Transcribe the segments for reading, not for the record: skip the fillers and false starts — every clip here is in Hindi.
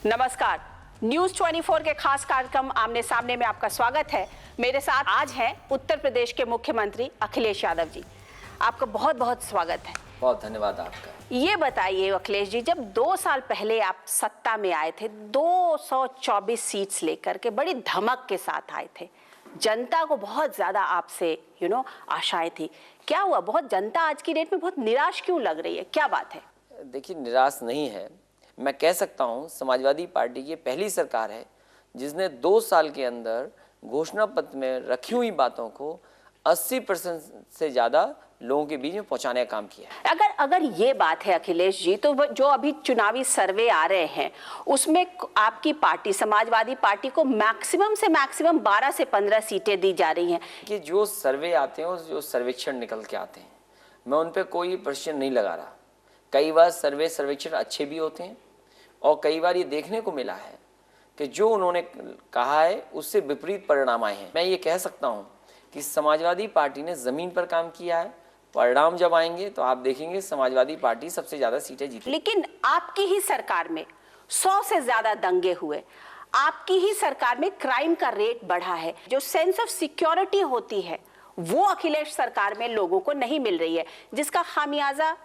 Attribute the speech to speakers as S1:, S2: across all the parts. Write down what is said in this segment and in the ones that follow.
S1: नमस्कार। न्यूज 24 के खास कार्यक्रम आमने सामने में आपका स्वागत है। मेरे साथ आज हैं उत्तर प्रदेश के मुख्यमंत्री अखिलेश यादव जी। आपका बहुत बहुत स्वागत है।
S2: बहुत धन्यवाद आपका।
S1: ये बताइए अखिलेश जी, जब 2 साल पहले आप सत्ता में आए थे, 224 सीट्स लेकर के बड़ी धमक के साथ आए थे, जनता को बहुत ज्यादा आपसे आशाएं थी। क्या हुआ? बहुत जनता आज की डेट में बहुत निराश क्यों लग रही है? क्या बात है?
S2: देखिए, निराश नहीं है। मैं कह सकता हूं समाजवादी पार्टी की पहली सरकार है जिसने 2 साल के अंदर घोषणा पत्र में रखी हुई बातों को 80% से ज्यादा लोगों के बीच में पहुंचाने का काम किया।
S1: अगर ये बात है अखिलेश जी, तो जो अभी चुनावी सर्वे आ रहे हैं उसमें आपकी पार्टी समाजवादी पार्टी को मैक्सिमम से मैक्सिमम 12 से 15 सीटें दी जा रही हैं।
S2: कि जो सर्वे आते हैं, जो सर्वेक्षण निकल के आते हैं, मैं उन पर कोई प्रश्न नहीं लगा रहा। कई बार सर्वेक्षण अच्छे भी होते हैं और कई बार ये देखने को मिला है कि जो उन्होंने कहा है उससे विपरीत परिणाम आए हैं। मैं ये कह सकता हूँ कि समाजवादी पार्टी ने जमीन पर काम किया है। परिणाम जब आएंगे तो आप देखेंगे समाजवादी पार्टी सबसे ज्यादा सीटें जीती।
S1: लेकिन आपकी ही सरकार में 100 से ज्यादा दंगे हुए, आपकी ही सरकार में क्राइम का रेट बढ़ा है। जो सेंस ऑफ सिक्योरिटी होती है वो अखिलेश सरकार में लोगों को नहीं मिल रही है, जिसका खामियाजा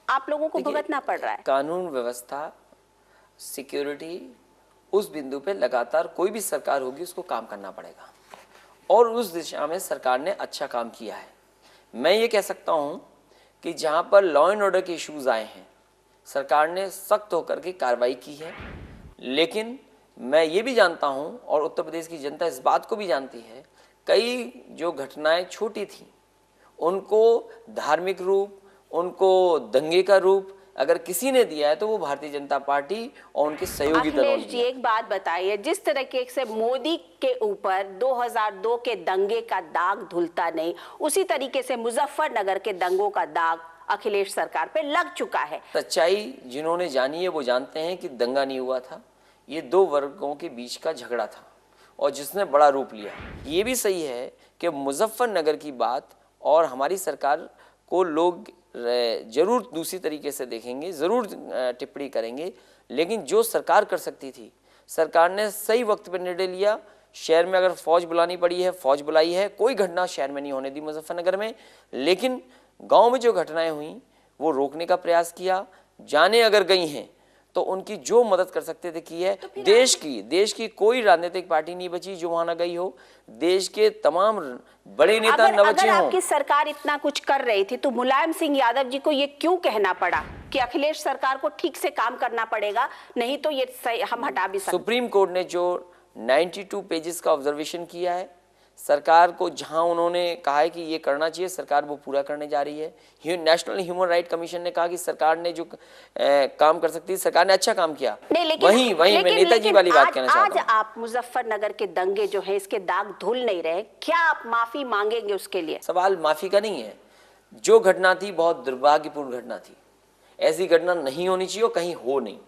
S1: आप लोगों को भुगतना पड़ रहा है।
S2: कानून व्यवस्था, सिक्योरिटी, उस बिंदु पे लगातार कोई भी सरकार होगी उसको काम करना पड़ेगा और उस दिशा में सरकार ने अच्छा काम किया है। मैं ये कह सकता हूँ कि जहाँ पर लॉ एंड ऑर्डर के इश्यूज आए हैं सरकार ने सख्त होकर के कार्रवाई की है। लेकिन मैं ये भी जानता हूँ और उत्तर प्रदेश की जनता इस बात को भी जानती है, कई जो घटनाएं छोटी थी उनको धार्मिक रूप, उनको दंगे का रूप अगर किसी ने दिया है तो वो भारतीय जनता पार्टी और उनके सहयोगी दलों ने।
S1: अखिलेश जी, एक बात बताइए, जिस तरीके से मोदी के ऊपर 2002 के दंगे का दाग धुलता नहीं, उसी तरीके से मुजफ्फरनगर के दंगों का दाग अखिलेश सरकार पे लग चुका है।
S2: सच्चाई जिन्होंने जानी है वो जानते हैं कि दंगा नहीं हुआ था, ये 2 वर्गों के बीच का झगड़ा था और जिसने बड़ा रूप लिया। ये भी सही है कि मुजफ्फरनगर की बात और हमारी सरकार को लोग जरूर दूसरी तरीके से देखेंगे, जरूर टिप्पणी करेंगे, लेकिन जो सरकार कर सकती थी सरकार ने सही वक्त पर निर्णय लिया। शहर में अगर फौज बुलानी पड़ी है फौज बुलाई है, कोई घटना शहर में नहीं होने दी मुजफ्फरनगर में। लेकिन गांव में जो घटनाएं हुई वो रोकने का प्रयास किया। जाने अगर गई हैं तो उनकी जो मदद कर सकते थे की है। तो देश की कोई राजनीतिक पार्टी नहीं बची जो वहां ना गई हो। देश के तमाम बड़े नेता न बचे हों।
S1: आपकी सरकार इतना कुछ कर रही थी तो मुलायम सिंह यादव जी को ये क्यों कहना पड़ा कि अखिलेश सरकार को ठीक से काम करना पड़ेगा, नहीं तो ये हम हटा भी सकते।
S2: सुप्रीम कोर्ट ने जो 92 पेजेस का ऑब्जर्वेशन किया है सरकार को, जहां उन्होंने कहा है कि ये करना चाहिए, सरकार वो पूरा करने जा रही है। नेशनल ह्यूमन राइट कमीशन ने कहा कि सरकार ने जो काम कर सकती है, सरकार ने अच्छा काम किया। वहीं मैं नेताजी वाली बात कहना चाहता हूं।
S1: आज आप मुजफ्फरनगर के दंगे जो है इसके दाग धुल नहीं रहे, क्या आप माफी मांगेंगे उसके लिए?
S2: सवाल माफी का नहीं है। जो घटना थी बहुत दुर्भाग्यपूर्ण घटना थी, ऐसी घटना नहीं होनी चाहिए और कहीं हो नहीं।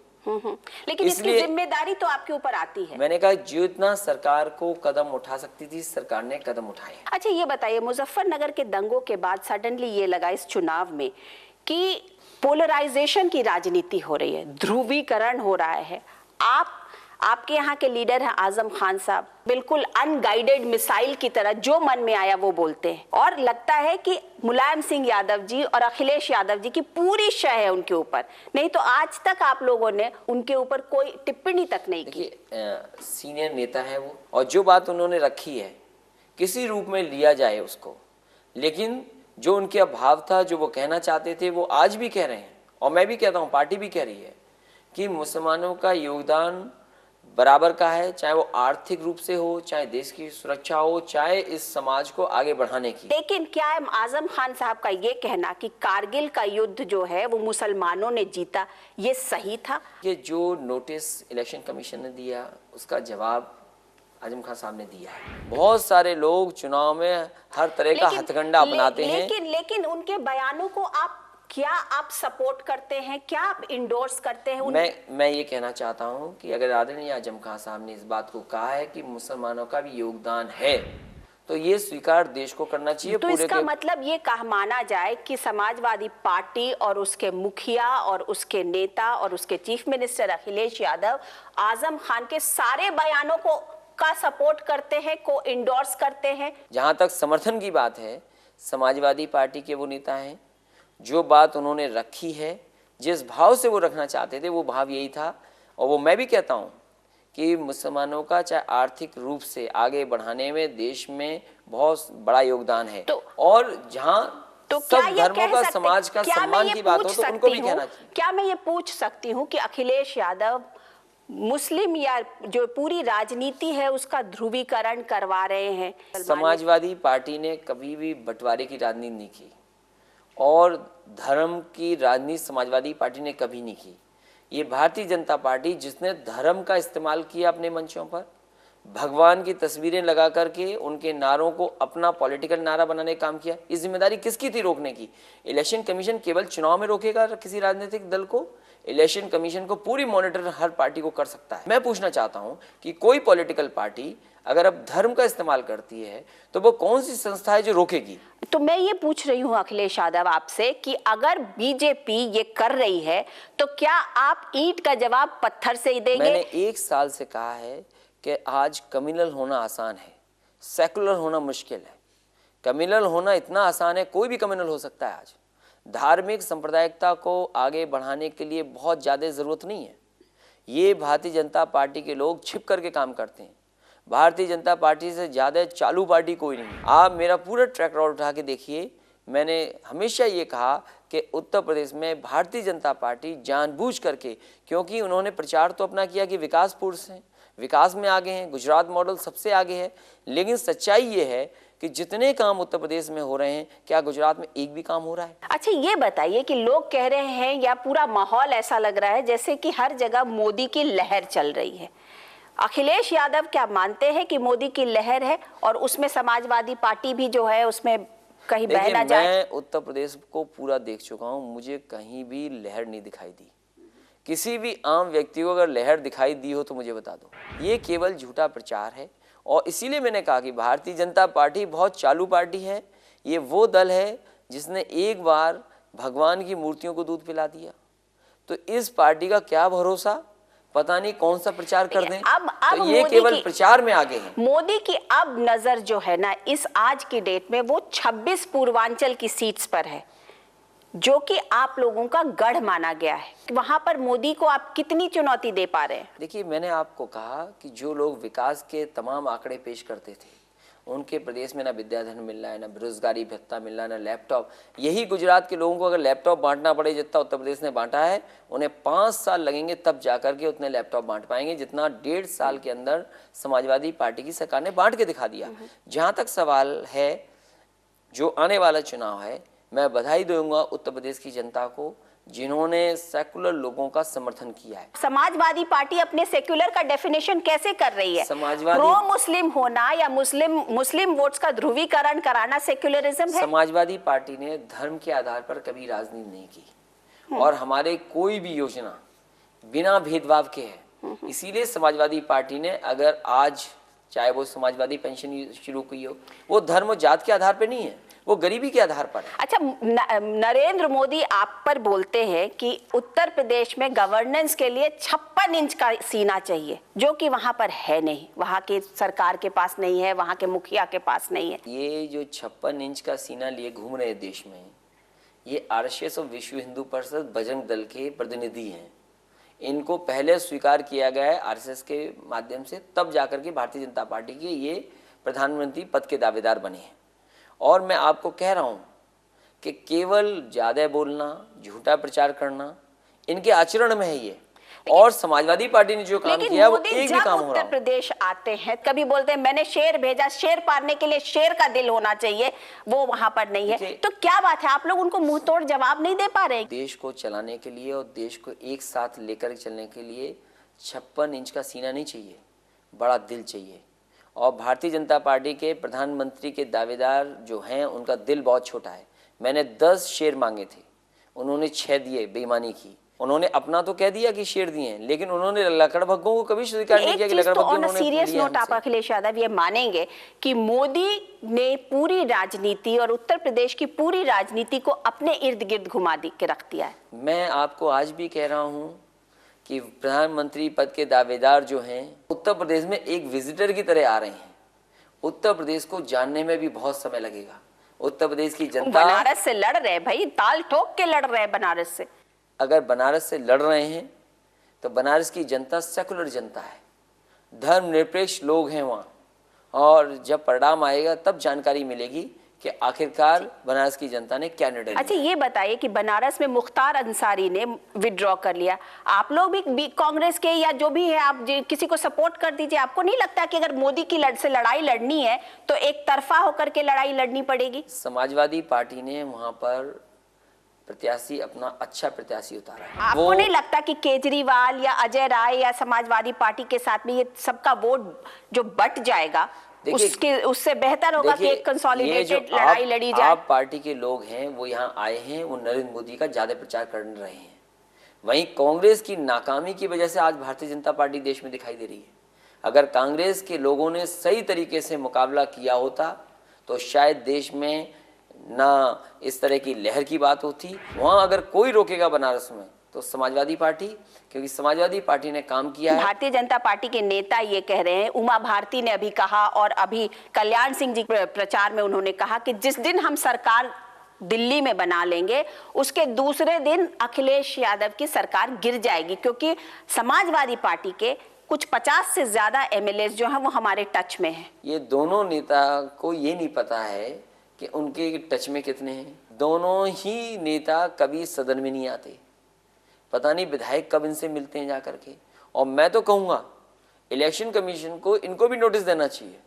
S1: लेकिन इसकी जिम्मेदारी तो आपके ऊपर आती है।
S2: मैंने कहा जितना सरकार को कदम उठा सकती थी सरकार ने कदम उठाए।
S1: अच्छा ये बताइए, मुजफ्फरनगर के दंगों के बाद सडनली ये लगा इस चुनाव में कि पोलराइजेशन की राजनीति हो रही है, ध्रुवीकरण हो रहा है। आपके यहाँ के लीडर हैं आजम खान साहब, बिल्कुल अनगाइडेड मिसाइल की तरह जो मन में आया वो बोलते हैं और लगता है कि मुलायम सिंह यादव जी और अखिलेश यादव जी की पूरी शय है उनके ऊपर, नहीं तो आज तक आप लोगों ने उनके ऊपर कोई टिप्पणी तक नहीं की।
S2: सीनियर नेता है वो और जो बात उन्होंने रखी है किसी रूप में लिया जाए उसको, लेकिन जो उनके अभाव था, जो वो कहना चाहते थे वो आज भी कह रहे हैं और मैं भी कहता हूँ, पार्टी भी कह रही है कि मुसलमानों का योगदान बराबर का है, चाहे वो आर्थिक रूप से हो, चाहे देश की सुरक्षा हो, चाहे इस समाज को आगे बढ़ाने की।
S1: लेकिन क्या आजम खान साहब का ये कहना कि कारगिल का युद्ध जो है वो मुसलमानों ने जीता, ये सही था?
S2: ये जो नोटिस इलेक्शन कमीशन ने दिया उसका जवाब आजम खान साहब ने दिया है। बहुत सारे लोग चुनाव में हर तरह का हथकंडा अपनाते हैं।
S1: लेकिन उनके बयानों को क्या आप सपोर्ट करते हैं, क्या आप इंडोर्स करते हैं?
S2: मैं ये कहना चाहता हूं कि अगर आदरणीय आजम खान साहब ने इस बात को कहा है कि मुसलमानों का भी योगदान है तो ये स्वीकार देश को करना चाहिए।
S1: तो
S2: पूरे
S1: इसका
S2: के
S1: मतलब ये कहा माना जाए कि समाजवादी पार्टी और उसके मुखिया और उसके नेता और उसके चीफ मिनिस्टर अखिलेश यादव आजम खान के सारे बयानों को का सपोर्ट करते हैं, को इंडोर्स करते हैं।
S2: जहां तक समर्थन की बात है, समाजवादी पार्टी के वो नेता हैं, जो बात उन्होंने रखी है, जिस भाव से वो रखना चाहते थे वो भाव यही था। और वो मैं भी कहता हूँ कि मुसलमानों का चाहे आर्थिक रूप से आगे बढ़ाने में देश में बहुत बड़ा योगदान है। और जहाँ
S1: तो क्या
S2: सब
S1: ये
S2: धर्मों
S1: कह
S2: का
S1: सकते,
S2: समाज का
S1: क्या मैं
S2: सम्मान
S1: ये
S2: की बात हो
S1: पूछ
S2: तो उनको भी
S1: सकती हूँ,
S2: कहना चाहिए।
S1: क्या मैं ये पूछ सकती हूँ कि अखिलेश यादव मुस्लिम या जो पूरी राजनीति है उसका ध्रुवीकरण करवा रहे हैं?
S2: समाजवादी पार्टी ने कभी भी बंटवारे की राजनीति नहीं की और धर्म की राजनीति समाजवादी पार्टी ने कभी नहीं की। ये भारतीय जनता पार्टी जिसने धर्म का इस्तेमाल किया अपने मंचों पर, भगवान की तस्वीरें लगा करके उनके नारों को अपना पॉलिटिकल नारा बनाने का काम किया, इस जिम्मेदारी किसकी थी रोकने की? इलेक्शन कमीशन केवल चुनाव में रोकेगा किसी राजनीतिक दल को? इलेक्शन कमीशन को पूरी मॉनिटर हर पार्टी को कर सकता है। मैं पूछना चाहता हूं कि कोई पॉलिटिकल पार्टी अगर अब धर्म का इस्तेमाल करती है तो वो कौन सी संस्था है जो रोकेगी?
S1: तो मैं ये पूछ रही हूँ अखिलेश यादव आपसे कि अगर बीजेपी ये कर रही है तो क्या आप ईंट का जवाब पत्थर से ही देंगे?
S2: मैंने 1 साल से कहा है कि आज कम्युनल होना आसान है, सेकुलर होना मुश्किल है। कम्युनल होना इतना आसान है, कोई भी कम्युनल हो सकता है। आज धार्मिक सांप्रदायिकता को आगे बढ़ाने के लिए बहुत ज़्यादा ज़रूरत नहीं है। ये भारतीय जनता पार्टी के लोग छिप करके काम करते हैं। भारतीय जनता पार्टी से ज़्यादा चालू पार्टी कोई नहीं। आप मेरा पूरा ट्रैक रिकॉर्ड उठा के देखिए, मैंने हमेशा ये कहा कि उत्तर प्रदेश में भारतीय जनता पार्टी जानबूझ करके, क्योंकि उन्होंने प्रचार तो अपना किया कि विकास पुरुष हैं, विकास में आगे हैं, गुजरात मॉडल सबसे आगे है, लेकिन सच्चाई ये है कि जितने काम उत्तर प्रदेश में हो रहे हैं, क्या गुजरात में एक भी काम हो रहा है?
S1: अच्छा ये बताइए कि लोग कह रहे हैं या पूरा माहौल ऐसा लग रहा है जैसे कि हर जगह मोदी की लहर चल रही है। अखिलेश यादव क्या मानते हैं कि मोदी की लहर है और उसमें समाजवादी पार्टी भी जो है उसमें कहीं बह ना जाए?
S2: मैं उत्तर प्रदेश को पूरा देख चुका हूँ, मुझे कहीं भी लहर नहीं दिखाई दी। किसी भी आम व्यक्ति को अगर लहर दिखाई दी हो तो मुझे बता दो। ये केवल झूठा प्रचार है और इसीलिए मैंने कहा कि भारतीय जनता पार्टी बहुत चालू पार्टी है। ये वो दल है जिसने एक बार भगवान की मूर्तियों को दूध पिला दिया, तो इस पार्टी का क्या भरोसा, पता नहीं कौन सा प्रचार कर दें।
S1: अब
S2: तो ये केवल प्रचार में आगे हैं।
S1: मोदी की अब नजर जो है ना इस आज की डेट में वो 26 पूर्वांचल की सीट्स पर है, जो कि आप लोगों का गढ़ माना गया है। वहां पर मोदी को आप कितनी चुनौती दे पा रहे हैं?
S2: देखिए, मैंने आपको कहा कि जो लोग विकास के तमाम आंकड़े पेश करते थे, उनके प्रदेश में ना विद्याधन मिल रहा है, ना बेरोजगारी भत्ता मिल रहा है, ना लैपटॉप। यही गुजरात के लोगों को अगर लैपटॉप बांटना पड़े जितना उत्तर प्रदेश ने बांटा है, उन्हें 5 साल लगेंगे तब जाकर के उतने लैपटॉप बांट पाएंगे जितना 1.5 साल के अंदर समाजवादी पार्टी की सरकार ने बांट के दिखा दिया। जहाँ तक सवाल है जो आने वाला चुनाव है, मैं बधाई दूंगा उत्तर प्रदेश की जनता को जिन्होंने सेकुलर लोगों का समर्थन किया है।
S1: समाजवादी पार्टी अपने सेक्युलर का डेफिनेशन कैसे कर रही है?
S2: समाजवादी
S1: प्रो मुस्लिम होना या मुस्लिम वोट्स का ध्रुवीकरण कराना सेक्युलरिज्म है?
S2: समाजवादी पार्टी ने धर्म के आधार पर कभी राजनीति नहीं की और हमारे कोई भी योजना बिना भेदभाव के है। इसीलिए समाजवादी पार्टी ने अगर आज चाहे वो समाजवादी पेंशन शुरू की हो, वो धर्म और जात के आधार पर नहीं है, वो गरीबी के आधार पर है।
S1: अच्छा, नरेंद्र मोदी आप पर बोलते हैं कि उत्तर प्रदेश में गवर्नेंस के लिए 56 इंच का सीना चाहिए, जो कि वहां पर है नहीं, वहां की सरकार के पास नहीं है, वहां के मुखिया के पास नहीं है।
S2: ये जो 56 इंच का सीना लिए घूम रहे देश में, ये आरएसएस और विश्व हिंदू परिषद बजरंग दल के प्रतिनिधि हैं। इनको पहले स्वीकार किया गया है आरएसएस के माध्यम से, तब जाकर के भारतीय जनता पार्टी के ये प्रधानमंत्री पद के दावेदार बने हैं। और मैं आपको कह रहा हूँ कि केवल ज़्यादा बोलना, झूठा प्रचार करना इनके आचरण में है ये, और समाजवादी पार्टी ने जो काम किया वो एक भी काम हो रहा है।
S1: उत्तर प्रदेश आते हैं कभी बोलते हैं मैंने शेर भेजा, शेर पालने के लिए शेर का दिल होना चाहिए, वो वहां पर नहीं है। तो क्या बात है, आप लोग उनको मुंह तोड़ जवाब नहीं दे पा रहे?
S2: देश को चलाने के लिए और देश को एक साथ लेकर चलने के लिए 56 इंच का सीना नहीं चाहिए, बड़ा दिल चाहिए। और भारतीय जनता पार्टी के प्रधानमंत्री के दावेदार जो हैं उनका दिल बहुत छोटा है। मैंने 10 शेर मांगे थे, उन्होंने 6 दिए, बेईमानी की। उन्होंने अपना तो कह दिया कि शेयर दिए हैं, लेकिन उन्होंने लकड़बग्गों को कभी स्वीकार नहीं किया कि लकड़बग्गे उन्होंने
S1: सीरियस
S2: लिए
S1: नोट आप
S2: हमसे।
S1: अखिलेश यादव ये मानेंगे कि मोदी ने पूरी राजनीति और उत्तर प्रदेश की पूरी राजनीति को अपने इर्द गिर्द घुमा के रख दिया है?
S2: मैं आपको आज भी कह रहा हूं कि प्रधानमंत्री पद के दावेदार जो हैं उत्तर प्रदेश में एक विजिटर की तरह आ रहे हैं। उत्तर प्रदेश को जानने में भी बहुत समय लगेगा। उत्तर प्रदेश की जनता
S1: बनारस से लड़ रहे भाई, ताल ठोक के लड़ रहे हैं बनारस से।
S2: अगर बनारस से लड़ रहे हैं तो बनारस की जनता सेकुलर जनता है, धर्मनिरपेक्ष लोग हैं वहाँ, और जब परिणाम आएगा तब जानकारी मिलेगी कि आखिरकार बनारस की जनता ने क्या निर्णय लिया।
S1: अच्छा ये बताइए कि बनारस में मुख्तार अंसारी ने विड्रॉ कर लिया, आप लोग भी कांग्रेस के या जो भी है आप किसी को सपोर्ट कर दीजिए। आपको नहीं लगता कि अगर मोदी की से लड़ाई लड़नी है तो एक तरफा होकर के लड़ाई लड़नी पड़ेगी?
S2: समाजवादी पार्टी ने वहाँ पर प्रत्याशी अपना अच्छा प्रत्याशी उतारा है।
S1: आपको नहीं लगता कि केजरीवाल या अजय राय या समाजवादी पार्टी के साथ में ये सबका वोट जो बट जाएगा उससे बेहतर होगा कि एक कंसोलिडेटेड लड़ाई लड़ी जाए?
S2: आप पार्टी के लोग हैं वो यहाँ आए हैं, वो नरेंद्र मोदी का ज्यादा प्रचार कर रहे हैं। वहीं कांग्रेस की नाकामी की वजह से आज भारतीय जनता पार्टी देश में दिखाई दे रही है। अगर कांग्रेस के लोगों ने सही तरीके से मुकाबला किया होता तो शायद देश में ना इस तरह की लहर की बात होती। वहां अगर कोई रोकेगा बनारस में तो समाजवादी पार्टी, क्योंकि समाजवादी पार्टी ने काम किया है।
S1: भारतीय जनता पार्टी के नेता ये कह रहे हैं, उमा भारती ने अभी कहा और अभी कल्याण सिंह जी प्रचार में उन्होंने कहा कि जिस दिन हम सरकार दिल्ली में बना लेंगे उसके दूसरे दिन अखिलेश यादव की सरकार गिर जाएगी, क्योंकि समाजवादी पार्टी के कुछ 50 से ज्यादा एमएलए जो हैं वो हमारे टच में हैं।
S2: ये दोनों नेता को ये नहीं पता है कि उनके टच में कितने हैं। दोनों ही नेता कभी सदन में नहीं आते, पता नहीं विधायक कब इनसे मिलते हैं जा करके। और मैं तो कहूँगा इलेक्शन कमीशन को इनको भी नोटिस देना चाहिए,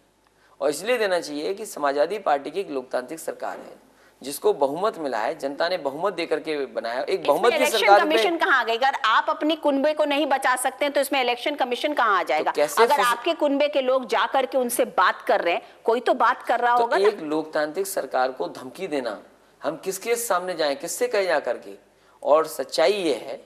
S2: और इसलिए देना चाहिए कि समाजवादी पार्टी की एक लोकतांत्रिक सरकार है जिसको बहुमत मिला है, जनता ने बहुमत देकर के बनाया। एक बहुमत की सरकार
S1: कमीशन कहाँ आ गई? अगर आप अपनी कुनबे को नहीं बचा सकते हैं तो इसमें इलेक्शन कमीशन कहाँ आ जाएगा? तो अगर आपके कुनबे के लोग जा करके उनसे बात कर रहे हैं, कोई तो बात कर रहा होगा ना।
S2: एक लोकतांत्रिक सरकार को धमकी देना, हम किसके सामने जाएं, किससे कहें जा करके? और सच्चाई ये है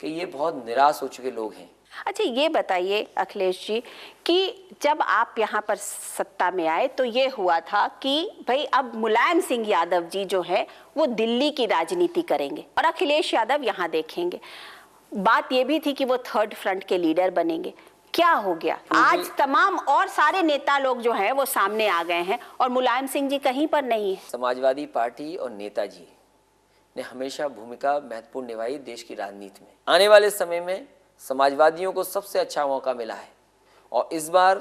S2: कि ये बहुत निराश हो चुके लोग हैं।
S1: अच्छा ये बताइए अखिलेश जी कि जब आप यहाँ पर सत्ता में आए तो ये हुआ था कि भाई अब मुलायम सिंह यादव जी जो है वो दिल्ली की राजनीति करेंगे और अखिलेश यादव यहाँ देखेंगे। बात ये भी थी कि वो थर्ड फ्रंट के लीडर बनेंगे। क्या हो गया? आज तमाम और सारे नेता लोग जो हैं वो सामने आ गए हैं और मुलायम सिंह जी कहीं पर नहीं है।
S2: समाजवादी पार्टी और नेताजी ने हमेशा भूमिका महत्वपूर्ण निभाई देश की राजनीति में। आने वाले समय में समाजवादियों को सबसे अच्छा मौका मिला है और इस बार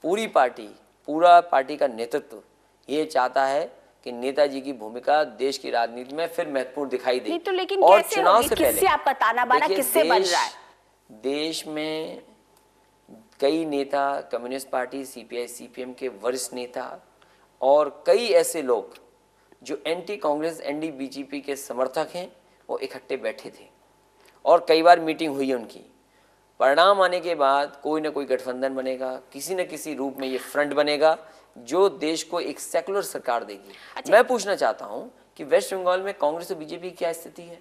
S2: पूरा पार्टी का नेतृत्व ये चाहता है कि नेताजी की भूमिका देश की राजनीति में फिर महत्वपूर्ण दिखाई दे।
S1: तो लेकिन
S2: और
S1: कैसे
S2: चुनाव
S1: होगी?
S2: से पहले
S1: किससे आपका ताना बाना किससे बन रहा है?
S2: देश में कई नेता, कम्युनिस्ट पार्टी, सीपीआई सीपीएम के वरिष्ठ नेता और कई ऐसे लोग जो एंटी कांग्रेस एंटी बीजेपी के समर्थक हैं वो इकट्ठे बैठे थे और कई बार मीटिंग हुई उनकी। परिणाम आने के बाद कोई ना कोई गठबंधन बनेगा, किसी न किसी रूप में ये फ्रंट बनेगा जो देश को एक सेकुलर सरकार देगी।
S1: अच्छा।
S2: मैं पूछना चाहता हूँ कि वेस्ट बंगाल में कांग्रेस और बीजेपी की क्या स्थिति है?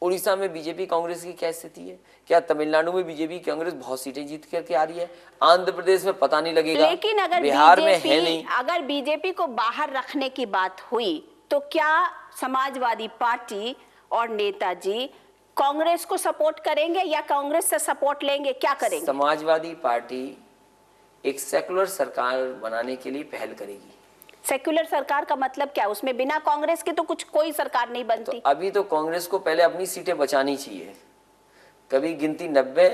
S2: उड़ीसा में बीजेपी कांग्रेस की क्या स्थिति है? क्या तमिलनाडु में बीजेपी कांग्रेस बहुत सीटें जीत करके आ रही है? आंध्र प्रदेश में पता नहीं लगेगा,
S1: लेकिन अगर
S2: बिहार में है नहीं।
S1: अगर बीजेपी को बाहर रखने की बात हुई तो क्या समाजवादी पार्टी और नेताजी कांग्रेस को सपोर्ट करेंगे या कांग्रेस से सपोर्ट लेंगे? क्या करेंगे?
S2: समाजवादी पार्टी एक सेकुलर सरकार बनाने के लिए पहल करेगी।
S1: सेक्युलर सरकार का मतलब क्या? उसमें बिना कांग्रेस के तो कोई सरकार नहीं बनती।
S2: तो अभी तो कांग्रेस को पहले अपनी सीटें बचानी चाहिए। कभी गिनती 90,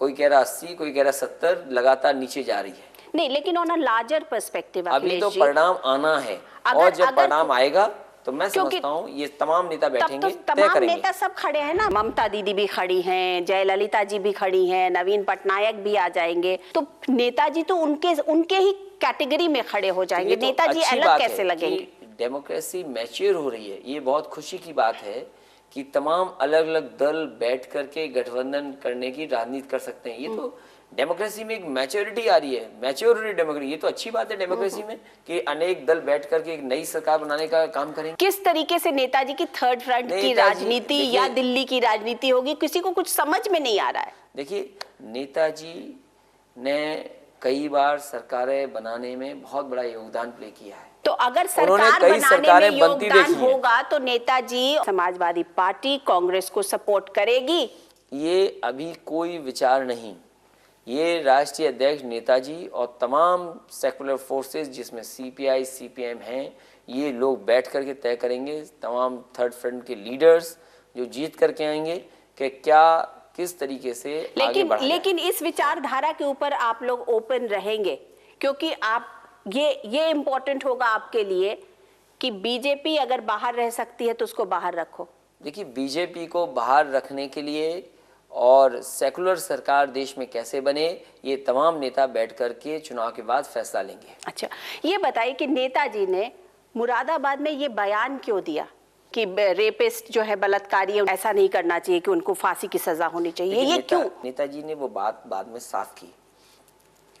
S2: कोई कह रहा 80, कोई कह रहा 70, लगातार नीचे जा रही है।
S1: नहीं, लेकिन ऑन अ लार्जर पर्सपेक्टिव
S2: अभी तो परिणाम आना है और जब परिणाम आएगा तो मैं समझता हूँ ये तमाम नेता बैठेंगे, तय करेंगे।
S1: नेता सब खड़े हैं ना, ममता दीदी भी खड़ी हैं, जयललिता जी भी खड़ी हैं, नवीन पटनायक भी आ जाएंगे, तो नेताजी तो उनके ही कैटेगरी में खड़े हो जाएंगे।
S2: तो
S1: नेताजी अलग कैसे लगेंगे?
S2: डेमोक्रेसी मैच्योर हो रही है, ये बहुत खुशी की बात है कि तमाम अलग अलग दल बैठ करके गठबंधन करने की राजनीति कर सकते हैं। ये तो डेमोक्रेसी में एक मैच्योरिटी आ रही है, मैच्योरिटी डेमोक्रेसी। ये तो अच्छी बात है डेमोक्रेसी में कि अनेक दल बैठ करके एक नई सरकार बनाने का काम करेंगे।
S1: किस तरीके से नेताजी की थर्ड फ्रंट की राजनीति या दिल्ली की राजनीति होगी, किसी को कुछ समझ में नहीं आ रहा है।
S2: देखिए, नेताजी ने कई बार सरकारें बनाने में बहुत बड़ा योगदान प्ले किया है।
S1: तो अगर सरकार बनाने में योगदान होगा तो नेताजी समाजवादी पार्टी कांग्रेस को सपोर्ट करेगी?
S2: ये अभी कोई विचार नहीं। ये राष्ट्रीय अध्यक्ष नेताजी और तमाम सेकुलर फोर्सेस जिसमें सीपीआई सीपीएम हैं, ये लोग बैठ करके तय करेंगे, तमाम थर्ड फ्रंट के लीडर्स जो जीत करके आएंगे कि क्या किस तरीके से आगे बढ़ाना है।
S1: लेकिन इस विचारधारा के ऊपर आप लोग ओपन रहेंगे, क्योंकि आप ये इम्पोर्टेंट होगा आपके लिए कि बीजेपी अगर बाहर रह सकती है तो उसको बाहर रखो।
S2: देखिए, बीजेपी को बाहर रखने के लिए और सेकुलर सरकार देश में कैसे बने, ये तमाम नेता बैठ करके चुनाव के बाद फैसला लेंगे।
S1: अच्छा, ये बताइए कि नेताजी ने मुरादाबाद में ये बयान क्यों दिया कि रेपिस्ट जो है, बलात्कारी, ऐसा नहीं करना चाहिए, कि उनको फांसी की सजा होनी चाहिए? ये क्यों?
S2: नेताजी ने वो बात बाद में साफ की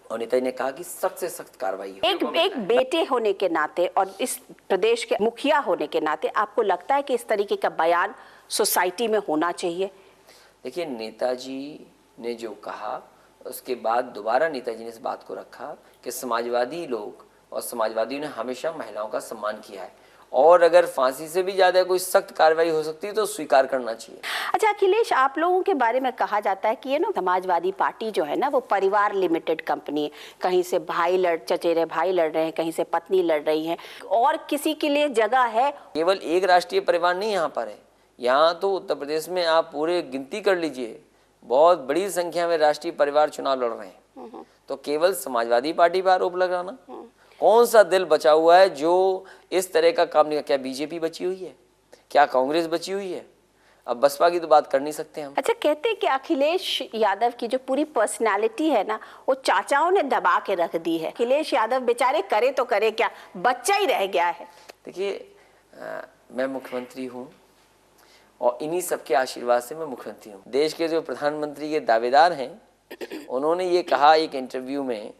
S2: और नेताजी ने कहा कि सख्त से सख्त कार्रवाई हो।
S1: एक बेटे होने के नाते और इस प्रदेश के मुखिया होने के नाते आपको लगता है कि इस तरीके का बयान सोसाइटी में होना चाहिए?
S2: देखिए, नेताजी ने जो कहा उसके बाद दोबारा नेताजी ने इस बात को रखा कि समाजवादी लोग और समाजवादियों ने हमेशा महिलाओं का सम्मान किया है और अगर फांसी से भी ज्यादा कोई सख्त कार्रवाई हो सकती है तो स्वीकार करना चाहिए।
S1: अच्छा अखिलेश, आप लोगों के बारे में कहा जाता है कि ये ना समाजवादी पार्टी जो है ना, वो परिवार लिमिटेड कंपनी है। कहीं से चचेरे भाई लड़ रहे हैं, कहीं से पत्नी लड़ रही है, और किसी के लिए जगह है?
S2: केवल एक राष्ट्रीय परिवार नहीं यहाँ पर है, यहाँ तो उत्तर प्रदेश में आप पूरे गिनती कर लीजिए, बहुत बड़ी संख्या में राष्ट्रीय परिवार चुनाव लड़ रहे हैं। तो केवल समाजवादी पार्टी पर आरोप लगाना, कौन सा दिल बचा हुआ है जो इस तरह का काम नहीं? क्या बीजेपी बची हुई है? क्या कांग्रेस बची हुई है? अब बसपा की तो बात कर नहीं सकते हम।
S1: अच्छा, कहते हैं कि अखिलेश यादव की जो पूरी पर्सनालिटी है ना, वो चाचाओं ने दबा के रख दी है। अखिलेश यादव बेचारे करे तो करे क्या, बच्चा ही रह गया है।
S2: देखिए, मैं मुख्यमंत्री हूँ और इन्हीं सबके आशीर्वाद से मैं मुख्यमंत्री हूँ। देश के जो प्रधानमंत्री के दावेदार हैं, उन्होंने ये कहा एक इंटरव्यू में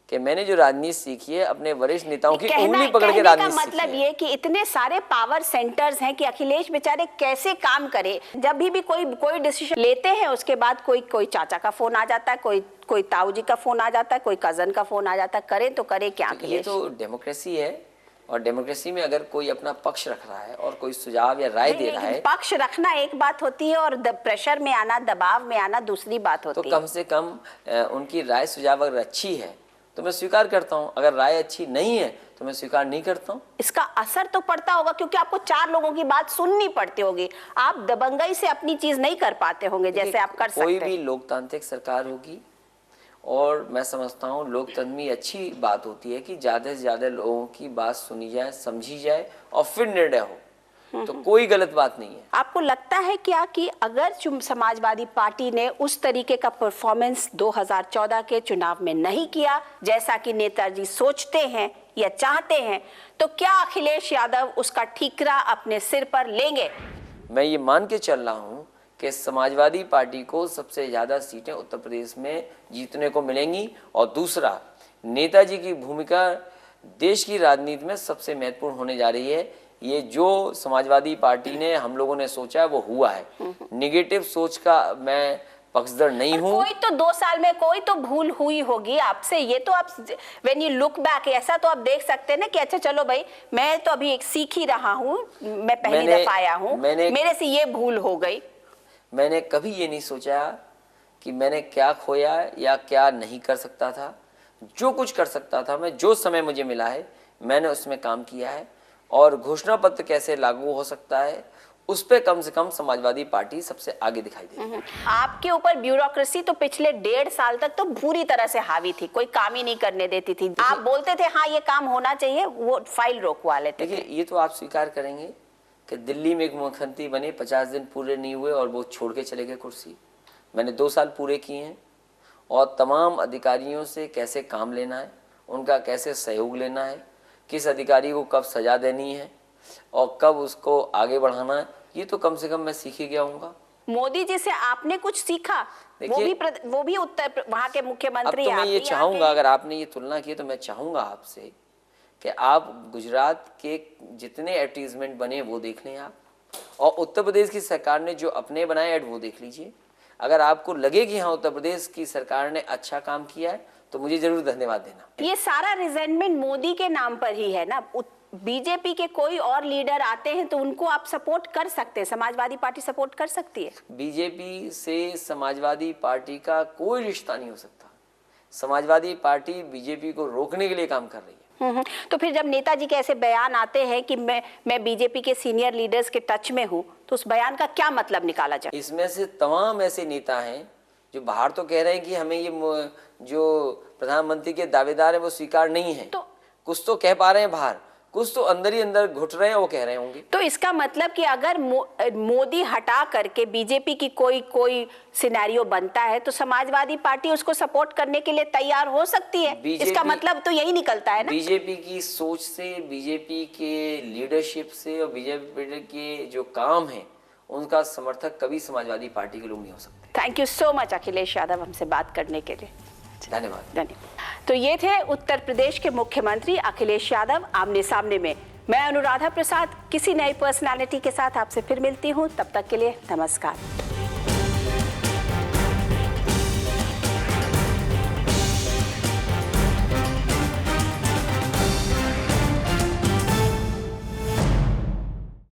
S2: कि मैंने जो राजनीति सीखी है अपने वरिष्ठ नेताओं की उंगली पकड़ के राजनीति सीखी है।
S1: मतलब ये कि इतने सारे पावर सेंटर्स हैं कि अखिलेश बेचारे कैसे काम करे। जब भी कोई डिसीजन लेते हैं उसके बाद कोई चाचा का फोन आ जाता है, कोई ताऊ जी का फोन आ जाता है, कोई कजन का फोन आ जाता है। करे तो करे क्या अखिलेश?
S2: ये तो डेमोक्रेसी है और डेमोक्रेसी में अगर कोई अपना पक्ष रख रहा है और कोई सुझाव या राय दे रहा है,
S1: पक्ष रखना एक बात होती है और प्रेशर में आना, दबाव में आना दूसरी बात होती है।
S2: तो कम से कम उनकी राय सुझाव अगर अच्छी है तो मैं स्वीकार करता हूँ, अगर राय अच्छी नहीं है तो मैं स्वीकार नहीं करता हूँ।
S1: इसका असर तो पड़ता होगा, क्योंकि आपको 4 लोगों की बात सुननी पड़ती होगी। आप दबंगई से अपनी चीज नहीं कर पाते होंगे जैसे आप कर सकते हैं।
S2: कोई भी लोकतांत्रिक सरकार होगी और मैं समझता हूँ लोकतंत्र में अच्छी बात होती है कि ज्यादा से ज्यादा लोगों की बात सुनी जाए, समझी जाए और फिर निर्णय हो, तो कोई गलत बात नहीं है।
S1: आपको लगता है क्या कि अगर समाजवादी पार्टी ने उस तरीके का परफॉर्मेंस 2014 के चुनाव में नहीं किया जैसा कि नेताजी सोचते हैं या चाहते हैं, तो क्या अखिलेश यादव उसका ठीकरा अपने सिर पर लेंगे?
S2: मैं ये मान के चल रहा हूँ कि समाजवादी पार्टी को सबसे ज्यादा सीटें उत्तर प्रदेश में जीतने को मिलेंगी और दूसरा, नेताजी की भूमिका देश की राजनीति में सबसे महत्वपूर्ण होने जा रही है। ये जो समाजवादी पार्टी ने हम लोगों ने सोचा है वो हुआ है। निगेटिव सोच का मैं पक्षधर नहीं हूँ।
S1: कोई तो 2 साल में कोई तो भूल हुई होगी आपसे, ये तो आप व्हेन यू लुक बैक ऐसा तो आप देख सकते हैं ना कि अच्छा चलो भाई, मैं तो अभी एक सीख ही रहा हूँ, मैं पहली दफा आया हूँ, मेरे से ये भूल हो गई।
S2: मैंने कभी ये नहीं सोचा कि मैंने क्या खोया या क्या नहीं कर सकता था। जो कुछ कर सकता था मैं, जो समय मुझे मिला है मैंने उसमें काम किया है और घोषणा पत्र कैसे लागू हो सकता है उस पे कम से कम समाजवादी पार्टी सबसे आगे दिखाई देती।
S1: आपके ऊपर ब्यूरोक्रेसी तो पिछले 1.5 साल तक तो पूरी तरह से हावी थी, कोई काम ही नहीं करने देती थी। आप बोलते थे हाँ ये काम होना चाहिए, वो फाइल रोकवा लेते थे।
S2: देखिए, ये तो आप स्वीकार करेंगे कि दिल्ली में एक मुख्यमंत्री बने, 50 दिन पूरे नहीं हुए और वो छोड़ के चले गए कुर्सी। मैंने 2 साल पूरे किए हैं और तमाम अधिकारियों से कैसे काम लेना है, उनका कैसे सहयोग लेना है, किस अधिकारी को कब सजा देनी है और कब उसको आगे बढ़ाना है, ये तो कम से कम मैं सीख ही गया हूँगा।
S1: मोदी जी से आपने कुछ सीखा? वो भी उत्तर वहां के मुख्यमंत्री
S2: अब तो मैं ये चाहूंगा, अगर आपने ये तुलना की तो मैं चाहूंगा आपसे कि आप गुजरात के जितने एडवर्टीजमेंट बने वो देख लें आप, और उत्तर प्रदेश की सरकार ने जो अपने बनाए ऐड वो देख लीजिए। अगर आपको लगे कि हाँ उत्तर प्रदेश की सरकार ने अच्छा काम किया है तो मुझे जरूर धन्यवाद देना।
S1: ये सारा रिजेंटमेंट मोदी के नाम पर ही है ना। बीजेपी के कोई और लीडर आते हैं तो उनको आप सपोर्ट कर सकते हैं, समाजवादी पार्टी सपोर्ट कर सकती है?
S2: बीजेपी से समाजवादी पार्टी का कोई रिश्ता नहीं हो सकता। समाजवादी पार्टी बीजेपी को रोकने के लिए काम कर रही है।
S1: तो फिर जब नेताजी के ऐसे बयान आते हैं कि मैं बीजेपी के सीनियर लीडर्स के टच में हूँ, तो उस बयान का क्या मतलब निकाला जाए?
S2: इसमें से तमाम ऐसे नेता हैं जो बाहर तो कह रहे हैं कि हमें ये जो प्रधानमंत्री के दावेदार है वो स्वीकार नहीं है, तो कुछ तो कह पा रहे हैं बाहर, कुछ तो अंदर ही अंदर घुट रहे हैं, वो कह रहे होंगे।
S1: तो इसका मतलब कि अगर मोदी हटा करके बीजेपी की कोई सिनेरियो बनता है तो समाजवादी पार्टी उसको सपोर्ट करने के लिए तैयार हो सकती है। इसका मतलब तो यही निकलता है ना।
S2: बीजेपी की सोच से, बीजेपी के लीडरशिप से और बीजेपी के जो काम है उनका समर्थक कभी समाजवादी पार्टी के लोग नहीं हो सकते।
S1: Thank you so much Akhilesh Yadav हमसे बात करने के लिए।
S2: धन्यवाद।
S1: तो ये थे उत्तर प्रदेश के मुख्यमंत्री अखिलेश यादव आमने सामने में। मैं अनुराधा प्रसाद किसी नई पर्सनालिटी के साथ आपसे फिर मिलती हूँ, तब तक के लिए नमस्कार।